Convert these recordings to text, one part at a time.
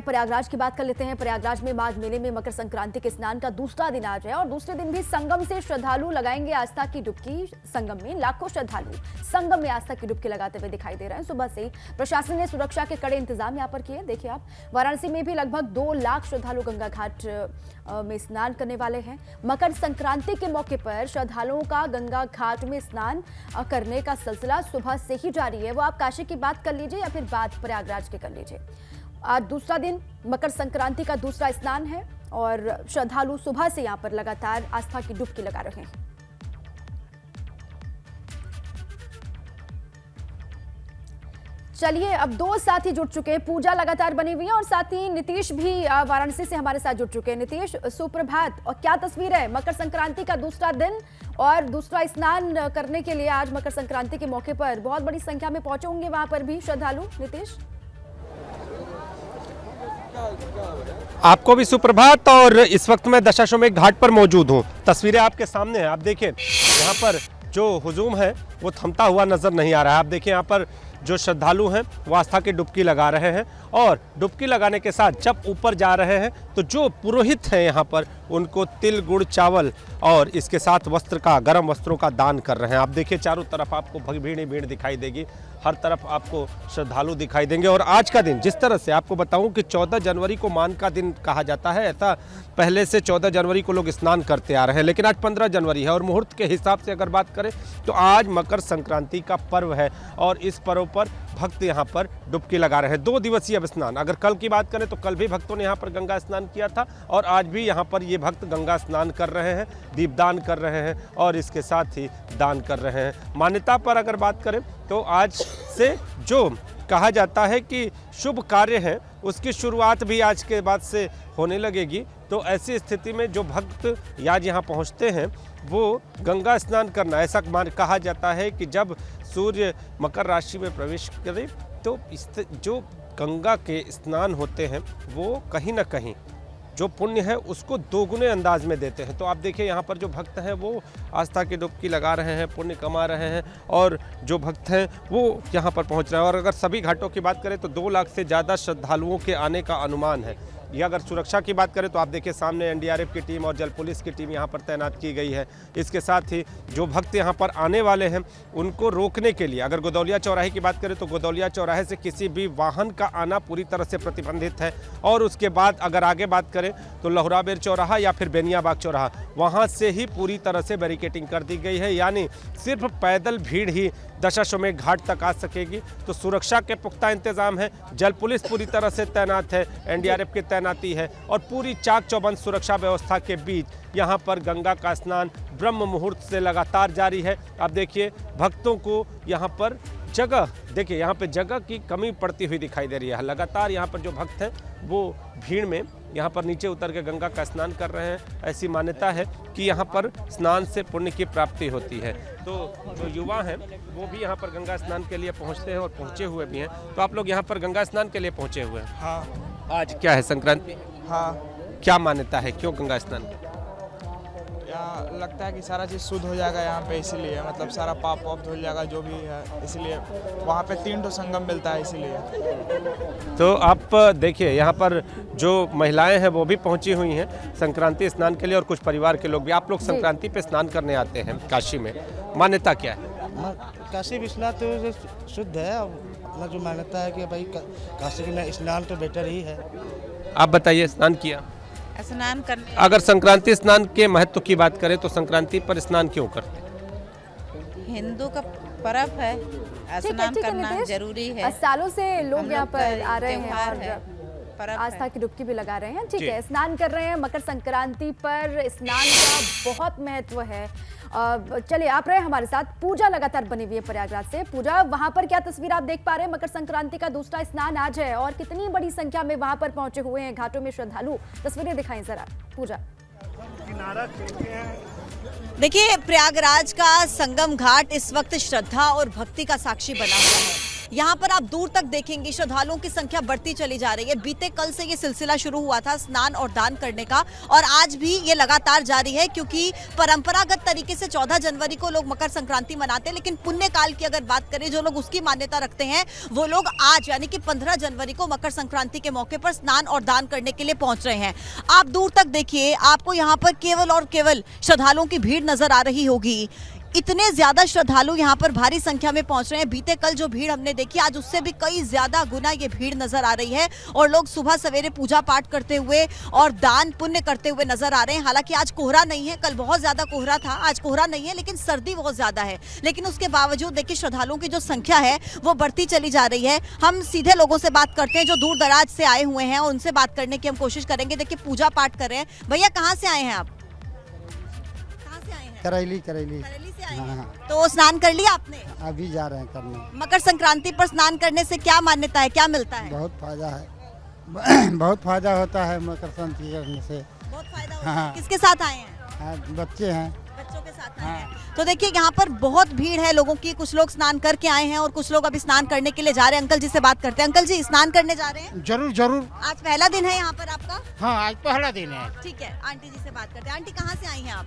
प्रयागराज की बात कर लेते हैं। प्रयागराज में माघ मेले में मकर संक्रांति के स्नान का दूसरा दिन आज है और दूसरे दिन भी संगम से श्रद्धालु लगाएंगे आस्था की डुबकी। संगम में लाखों श्रद्धालु संगम में आस्था की डुबकी लगाते हुए दिखाई दे रहे हैं। सुबह से ही प्रशासन ने सुरक्षा के कड़े इंतजाम यहाँ पर किए। देखिए आप, वाराणसी में भी लगभग 2 लाख श्रद्धालु गंगा घाट में स्नान करने वाले हैं। मकर संक्रांति के मौके पर श्रद्धालुओं का गंगा घाट में स्नान करने का सिलसिला सुबह से ही जारी है। वो आप काशी की बात कर लीजिए या फिर बात प्रयागराज की कर लीजिए। आज दूसरा दिन मकर संक्रांति का दूसरा स्नान है और श्रद्धालु सुबह से यहां पर लगातार आस्था की डुबकी लगा रहे हैं। चलिए, अब 2 साथी जुड़ चुके हैं। पूजा लगातार बनी हुई है और साथ ही नीतीश भी वाराणसी से हमारे साथ जुड़ चुके हैं। नीतीश, सुप्रभात। और क्या तस्वीर है, मकर संक्रांति का दूसरा दिन और दूसरा स्नान करने के लिए आज मकर संक्रांति के मौके पर बहुत बड़ी संख्या में पहुंचे होंगे वहां पर भी श्रद्धालु। नीतीश, आपको भी सुप्रभात। और इस वक्त मैं दशाश्वमेध घाट पर मौजूद हूं। तस्वीरें आपके सामने हैं। आप देखिए यहाँ पर जो हुजूम है वो थमता हुआ नजर नहीं आ रहा है। आप देखिए यहाँ पर जो श्रद्धालु हैं वो आस्था की डुबकी लगा रहे हैं और डुबकी लगाने के साथ जब ऊपर जा रहे हैं तो जो पुरोहित हैं यहाँ पर उनको तिल गुड़ चावल और इसके साथ वस्त्र का, गर्म वस्त्रों का दान कर रहे हैं। आप देखिए चारों तरफ आपको भीड़ ही भीड़ दिखाई देगी, हर तरफ आपको श्रद्धालु दिखाई देंगे। और आज का दिन जिस तरह से आपको बताऊं कि 14 जनवरी को मान का दिन कहा जाता है, ऐसा पहले से 14 जनवरी को लोग स्नान करते आ रहे हैं, लेकिन आज 15 जनवरी है और मुहूर्त के हिसाब से अगर बात करें तो आज मकर संक्रांति का पर्व है और इस पर्व पर भक्त यहाँ पर डुबकी लगा रहे हैं। 2 दिवसीय स्नान, अगर कल की बात करें तो कल भी भक्तों ने यहाँ पर गंगा स्नान किया था और आज भी यहाँ पर ये भक्त गंगा स्नान कर रहे हैं, दीपदान कर रहे हैं और इसके साथ ही दान कर रहे हैं। मान्यता पर अगर बात करें तो आज से जो कहा जाता है कि शुभ कार्य है उसकी शुरुआत भी आज के बाद से होने लगेगी। तो ऐसी स्थिति में जो भक्त आज यहाँ पहुँचते हैं वो गंगा स्नान करना, ऐसा कहा जाता है कि जब सूर्य मकर राशि में प्रवेश करे तो जो गंगा के स्नान होते हैं वो कहीं ना कहीं जो पुण्य है उसको दोगुने अंदाज में देते हैं। तो आप देखिए यहाँ पर जो भक्त हैं वो आस्था की डुबकी लगा रहे हैं, पुण्य कमा रहे हैं और जो भक्त हैं वो यहाँ पर पहुँच रहे हैं। और अगर सभी घाटों की बात करें तो 2 लाख से ज़्यादा श्रद्धालुओं के आने का अनुमान है। ये अगर सुरक्षा की बात करें तो आप देखिए सामने एनडीआरएफ की टीम और जल पुलिस की टीम यहाँ पर तैनात की गई है। इसके साथ ही जो भक्त यहाँ पर आने वाले हैं उनको रोकने के लिए अगर गोदौलिया चौराहे की बात करें तो गोदौलिया चौराहे से किसी भी वाहन का आना पूरी तरह से प्रतिबंधित है। और उसके बाद अगर आगे बात करें तो लहुराबेर चौराहा या फिर बेनियाबाग चौराहा, वहाँ से ही पूरी तरह से बैरिकेटिंग कर दी गई है, यानी सिर्फ पैदल भीड़ ही दशाश्वमेध घाट तक आ सकेगी। तो सुरक्षा के पुख्ता इंतजाम है, जल पुलिस पूरी तरह से तैनात है, एनडीआरएफ की तैनाती है और पूरी चाक चौबंद सुरक्षा व्यवस्था के बीच यहाँ पर गंगा का स्नान ब्रह्म मुहूर्त से लगातार जारी है। अब देखिए भक्तों को यहाँ पर जगह, देखिए यहाँ पे जगह की कमी पड़ती हुई दिखाई दे रही है। लगातार यहाँ पर जो भक्त हैं वो भीड़ में यहाँ पर नीचे उतर के गंगा का स्नान कर रहे हैं। ऐसी मान्यता है कि यहाँ पर स्नान से पुण्य की प्राप्ति होती है। तो जो युवा हैं वो भी यहाँ पर गंगा स्नान के लिए पहुँचते हैं और पहुँचे हुए भी हैं। तो आप लोग यहाँ पर गंगा स्नान के लिए पहुँचे हुए हैं? हाँ। आज क्या है, संक्रांति? हाँ। क्या मान्यता है, क्यों गंगा स्नान? यहाँ लगता है कि सारा चीज़ शुद्ध हो जाएगा यहाँ पे, इसीलिए मतलब सारा पाप वाप धुल जाएगा जो भी है, इसलिए वहाँ पे 3 ठो संगम मिलता है इसीलिए। तो आप देखिए यहाँ पर जो महिलाएं हैं वो भी पहुंची हुई हैं संक्रांति स्नान के लिए और कुछ परिवार के लोग भी। आप लोग संक्रांति पे स्नान करने आते हैं काशी में, मान्यता क्या है? काशी विश्वनाथ तो शुद्ध है। अपना जो मान्यता है कि भाई काशी में स्नान तो बेटर ही है। आप बताइए, स्नान किया? स्नान करने, अगर संक्रांति स्नान के महत्व की बात करें तो संक्रांति पर स्नान क्यों करते हैं? हिंदू का पर्व है, स्नान करना जरूरी है। सालों से लोग यहाँ पर आ रहे हैं और और आस्था की डुबकी भी लगा रहे हैं। ठीक है, स्नान कर रहे हैं। मकर संक्रांति पर स्नान का बहुत महत्व है। चलिए, आप रहे हमारे साथ। पूजा लगातार बनी हुई है प्रयागराज से। पूजा, वहां पर क्या तस्वीर आप देख पा रहे हैं? मकर संक्रांति का दूसरा स्नान आज है और कितनी बड़ी संख्या में वहां पर पहुंचे हुए हैं घाटों में श्रद्धालु, तस्वीरें दिखाएं जरा। पूजा, देखिए प्रयागराज का संगम घाट इस वक्त श्रद्धा और भक्ति का साक्षी बना हुआ है। यहाँ पर आप दूर तक देखेंगे श्रद्धालुओं की संख्या बढ़ती चली जा रही है। बीते कल से ये सिलसिला शुरू हुआ था स्नान और दान करने का, और आज भी ये लगातार जारी है, क्योंकि परंपरागत तरीके से 14 जनवरी को लोग मकर संक्रांति मनाते हैं, लेकिन पुण्य काल की अगर बात करें, जो लोग उसकी मान्यता रखते हैं वो लोग आज यानी कि 15 जनवरी को मकर संक्रांति के मौके पर स्नान और दान करने के लिए पहुंच रहे हैं। आप दूर तक देखिए, आपको यहाँ पर केवल और केवल श्रद्धालुओं की भीड़ नजर आ रही होगी। इतने ज्यादा श्रद्धालु यहाँ पर भारी संख्या में पहुंच रहे हैं। बीते कल जो भीड़ हमने देखी, आज उससे भी कई ज्यादा गुना ये भीड़ नजर आ रही है, और लोग सुबह सवेरे पूजा पाठ करते हुए और दान पुण्य करते हुए नजर आ रहे हैं। हालांकि आज कोहरा नहीं है, कल बहुत ज्यादा कोहरा था, आज कोहरा नहीं है, लेकिन सर्दी बहुत ज्यादा है। लेकिन उसके बावजूद देखिए श्रद्धालुओं की जो संख्या है वो बढ़ती चली जा रही है। हम सीधे लोगों से बात करते हैं जो दूर दराज से आए हुए हैं, उनसे बात करने की हम कोशिश करेंगे। देखिए पूजा पाठ कर रहे हैं। भैया कहाँ से आए हैं आप? करैली से आए हैं। तो स्नान कर लिया आपने? अभी जा रहे हैं करने। मकर संक्रांति पर स्नान करने से क्या मान्यता है, क्या मिलता है? बहुत फायदा है बहुत फायदा होता है मकर संक्रांति करने से। बहुत फायदा होता है। हाँ। किसके साथ आए हैं? हाँ, बच्चे हैं। बच्चों के साथ आए हैं। तो देखिए यहाँ पर बहुत भीड़ है लोगों की। कुछ लोग स्नान करके आए हैं और कुछ लोग अभी स्नान करने के लिए जा रहे हैं। अंकल जी से बात करते हैं। अंकल जी, स्नान करने जा रहे हैं? जरूर जरूर। आज पहला दिन है यहाँ पर आपका? हाँ, आज पहला दिन है। ठीक है, आंटी जी से बात करते हैं। आंटी कहाँ से आई हैं आप?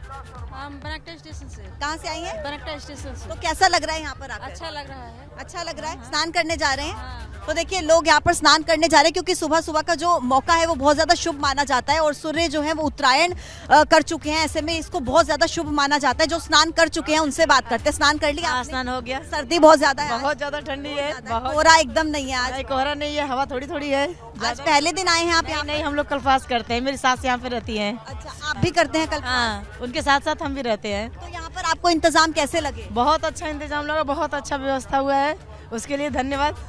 हम बनकटा स्टेशन से। कहाँ से आई हैं? बनकटा स्टेशन से। तो कैसा लग रहा है यहाँ पर आकर? अच्छा लग रहा है। अच्छा लग रहा है। स्नान करने जा रहे हैं? हाँ। तो देखिए लोग यहाँ पर स्नान करने जा रहे हैं, क्योंकि सुबह सुबह का जो मौका है वो बहुत ज्यादा शुभ माना जाता है, और सूर्य जो है वो उत्तरायण कर चुके हैं। ऐसे में इसको बहुत ज्यादा शुभ माना जाता है। जो स्नान कर चुके हैं उनसे बात करते हैं। स्नान कर लिया आपने? स्नान हो गया। सर्दी बहुत ज्यादा है। बहुत ज्यादा ठंडी है। बहुत कोहरा एकदम नहीं है आज। कोहरा नहीं है, हवा थोड़ी थोड़ी है। आज पहले दिन आए हैं आप यहाँ? नहीं, हम लोग कल्पास करते हैं। मेरी सास यहाँ पे रहती है। अच्छा, आप भी करते हैं कल? हाँ, उनके साथ साथ हम भी रहते हैं। तो यहाँ पर आपको इंतजाम कैसे लगे? बहुत अच्छा इंतजाम लगा, बहुत अच्छा व्यवस्था हुआ है, उसके लिए धन्यवाद।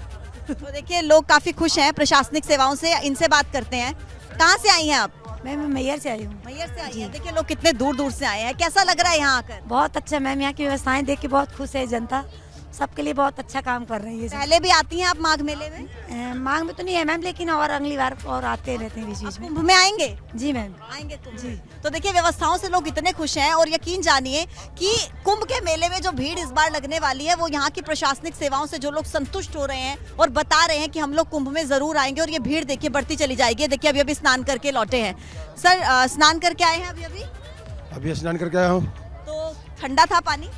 तो देखिए लोग काफी खुश हैं प्रशासनिक सेवाओं से। इनसे बात करते हैं। कहाँ से आई हैं आप? मैं मैयर से आई हूँ। मैयर से आई हैं। देखिए लोग कितने दूर दूर से आए हैं। कैसा लग रहा है यहाँ आकर? बहुत अच्छा मैम, यहाँ की व्यवस्थाएं देख के बहुत खुश है जनता। सबके लिए बहुत अच्छा काम कर रही है। पहले भी आती हैं आप माघ मेले में? मांग में तो नहीं है मैम, लेकिन और अगली बार और आते रहते हैं बीच बीच में। कुंभ में आएंगे? जी मैम, आएंगे तुम जी। तो देखिए व्यवस्थाओं से लोग इतने खुश हैं, और यकीन जानिए कि कुंभ के मेले में जो भीड़ इस बार लगने वाली है वो यहाँ की प्रशासनिक सेवाओं से जो लोग संतुष्ट हो रहे हैं और बता रहे हैं कि हम लोग कुंभ में जरूर आएंगे। और ये भीड़ देखिए बढ़ती चली जाएगी। देखिए अभी अभी स्नान करके लौटे हैं। सर स्नान करके आए हैं अभी? अभी स्नान करके आया हूँ। तो ठंडा था पानी?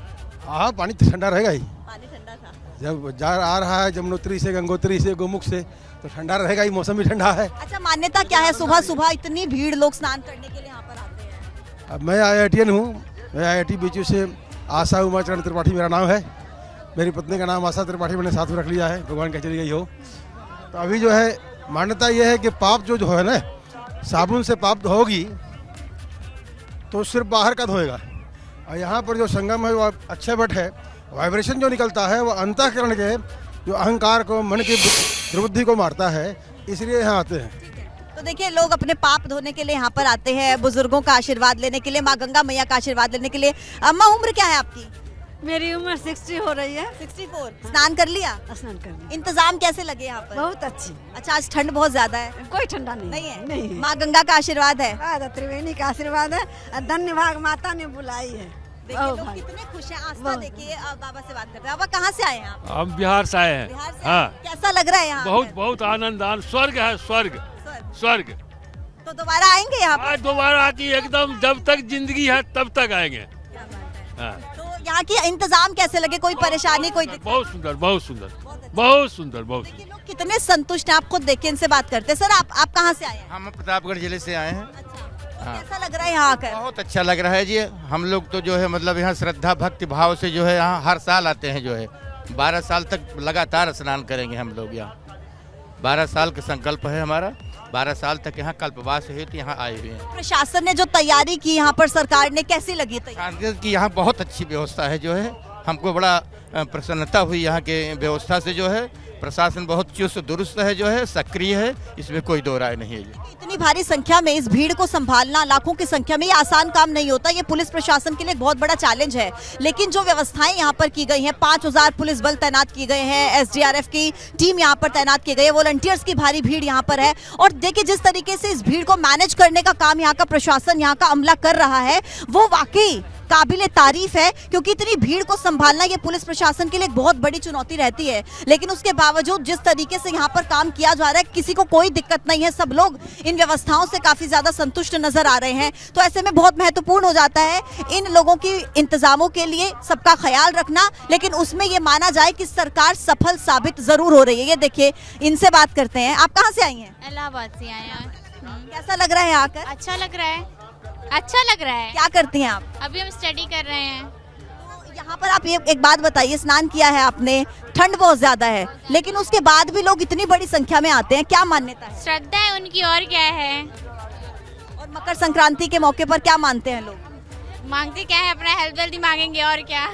हाँ, पानी तो ठंडा रहेगा ही। पानी ठंडा था। जब जा आ रहा है जमुनोत्री से, गंगोत्री से, गोमुख से, तो ठंडा रहेगा ही। मौसम भी ठंडा है। अच्छा, मान्यता क्या है? सुबह सुबह इतनी भीड़ लोग स्नान करने के लिए यहाँ पर आते हैं। अब मैं IITN हूँ। मैं IIT बीचू से आशा उमाचरण त्रिपाठी मेरा नाम है। मेरी पत्नी का नाम आशा त्रिपाठी मैंने साथ में रख लिया है, भगवान कह चली गई हो। तो अभी जो है मान्यता ये है कि पाप जो है ना, साबुन से पाप धोगी तो सिर्फ बाहर का धोएगा, और यहाँ पर जो संगम है वो अच्छे बट है। वाइब्रेशन जो निकलता है वो अंतःकरण के जो अहंकार को, मन की दुर्बुद्धि को मारता है, इसलिए यहाँ आते हैं। तो देखिए लोग अपने पाप धोने के लिए यहाँ पर आते हैं, बुजुर्गों का आशीर्वाद लेने के लिए, माँ गंगा मैया का आशीर्वाद लेने के लिए। अम्मा उम्र क्या है आपकी? मेरी उम्र 60 हो रही है। 64। स्नान कर लिया? स्नान कर लिया। इंतजाम कैसे लगे यहाँ पर? बहुत अच्छी। अच्छा, आज ठंड बहुत ज्यादा है? कोई ठंडा नहीं। नहीं है? नहीं। माँ गंगा का आशीर्वाद है? त्रिवेणी का आशीर्वाद है। धन्यवाद, माता ने बुलाई है। देखिए लोग कितने खुश हैं। आस्था देखिए। बाबा से बात करते हैं। बाबा कहाँ से आए हैं आप? हम बिहार से आए हैं। बिहार से? हाँ। कैसा लग रहा है यहाँ? बहुत आनंद, स्वर्ग है, स्वर्ग स्वर्ग। तो दोबारा आएंगे यहाँ पर? आज दोबारा आती एकदम, जब तक जिंदगी है तब तक आएंगे। हाँ। तो यहाँ की इंतजाम कैसे लगे? कोई परेशानी, कोई दिक्कत? बहुत सुंदर, बहुत सुंदर, बहुत सुंदर, बहुत। देखिए लोग कितने संतुष्ट हैं। आप खुद देखिए, इनसे बात करते हैं। सर आप कहाँ से आए हैं? हम प्रतापगढ़ जिले से आए हैं। अच्छा, तो कैसा लग रहा है यहाँ आकर? बहुत अच्छा लग रहा है जी। हम लोग तो जो है मतलब यहाँ श्रद्धा भक्ति भाव से जो है यहाँ हर साल आते हैं। जो है 12 साल तक लगातार स्नान करेंगे हम लोग यहाँ। 12 साल का संकल्प है हमारा। 12 साल तक यहाँ कल्पवास हेतु यहाँ आए हुए हैं। प्रशासन ने जो तैयारी की यहाँ पर, सरकार ने, कैसी लगी तैयारी? की यहाँ बहुत अच्छी व्यवस्था है। जो है हमको बड़ा प्रसन्नता हुई यहाँ के व्यवस्था से। जो है प्रशासन बहुत चुस्त दुरुस्त है, जो है सक्रिय है, इसमें कोई दो राय नहीं है। इतनी भारी संख्या में इस भीड़ को संभालना, लाखों की संख्या में, ये आसान काम नहीं होता। ये पुलिस प्रशासन के लिए एक बहुत बड़ा चैलेंज है। लेकिन जो व्यवस्थाएं यहाँ पर की गई हैं, 5000 पुलिस बल तैनात किए गए हैं, SDRF की टीम यहाँ पर तैनात की गई है, वॉलंटियर्स की भारी भीड़ यहाँ पर है। और देखिए जिस तरीके से इस भीड़ को मैनेज करने का काम यहाँ का प्रशासन, यहाँ का अमला कर रहा है, वो वाकई काबिले तारीफ है, क्योंकि इतनी भीड़ को संभालना ये पुलिस प्रशासन के लिए एक बहुत बड़ी चुनौती रहती है। लेकिन उसके बावजूद जिस तरीके से यहाँ पर काम किया जा रहा है, किसी को कोई दिक्कत नहीं है, सब लोग इन व्यवस्थाओं से काफी ज्यादा संतुष्ट नजर आ रहे हैं। तो ऐसे में बहुत महत्वपूर्ण हो जाता है इन लोगों की इंतजामों के लिए सबका ख्याल रखना, लेकिन उसमें ये माना जाए कि सरकार सफल साबित जरूर हो रही है। ये देखिए, इनसे बात करते हैं। आप कहाँ से आई हैं? इलाहाबाद से आए हैं। कैसा लग रहा है आकर? अच्छा लग रहा है, अच्छा लग रहा है। क्या करती हैं आप? अभी हम स्टडी कर रहे हैं। तो यहाँ पर आप ये एक बात बताइए, स्नान किया है आपने, ठंड बहुत ज्यादा है, लेकिन उसके बाद भी लोग इतनी बड़ी संख्या में आते हैं, क्या मान्यता है? श्रद्धा है उनकी, और क्या है। और मकर संक्रांति के मौके पर क्या मानते हैं लोग? मांगते क्या है, अपना हेल्थ जल्दी मांगेंगे, और क्या।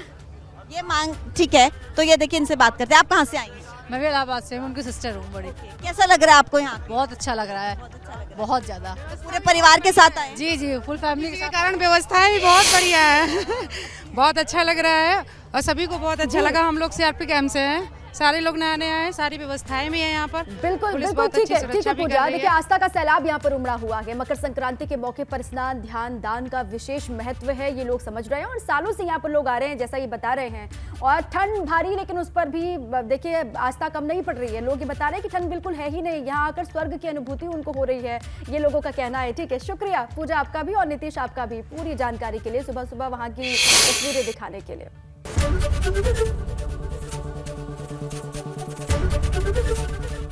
ये मांग ठीक है। तो ये देखिए, इनसे बात करते हैं। आप कहाँ से आई हैं? मैं भी इलाहाबाद से हूँ, उनकी सिस्टर हूँ बड़ी। कैसा लग रहा है आपको यहाँ? बहुत अच्छा लग रहा है, बहुत ज्यादा। पूरे परिवार के साथ आए? जी जी, फुल फैमिली के कारण व्यवस्थाएं भी बहुत बढ़िया है। बहुत अच्छा लग रहा है और सभी को बहुत अच्छा लगा। हम लोग सीआरपी कैंप से हैं, सारे लोग नए नए आए, सारी व्यवस्थाएं भी हैं यहाँ पर। बिल्कुल बिल्कुल, ठीक है पूजा। देखिए, आस्था का सैलाब यहाँ पर उमड़ा हुआ है। मकर संक्रांति के मौके पर स्नान, ध्यान, दान का विशेष महत्व है, ये लोग समझ रहे हैं और सालों से यहाँ पर लोग आ रहे हैं, जैसा ये बता रहे हैं। और ठंड भारी, लेकिन उस पर भी देखिए आस्था कम नहीं पड़ रही है। लोग ये बता रहे हैं कि ठंड बिल्कुल है ही नहीं, यहाँ आकर स्वर्ग की अनुभूति उनको हो रही है, ये लोगों का कहना है। ठीक है, शुक्रिया पूजा आपका भी और नीतीश आपका भी पूरी जानकारी के लिए, सुबह सुबह वहाँ की तस्वीरें दिखाने के लिए।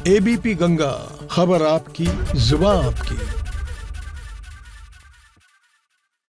एबीपी गंगा, खबर आपकी, जुबान आपकी।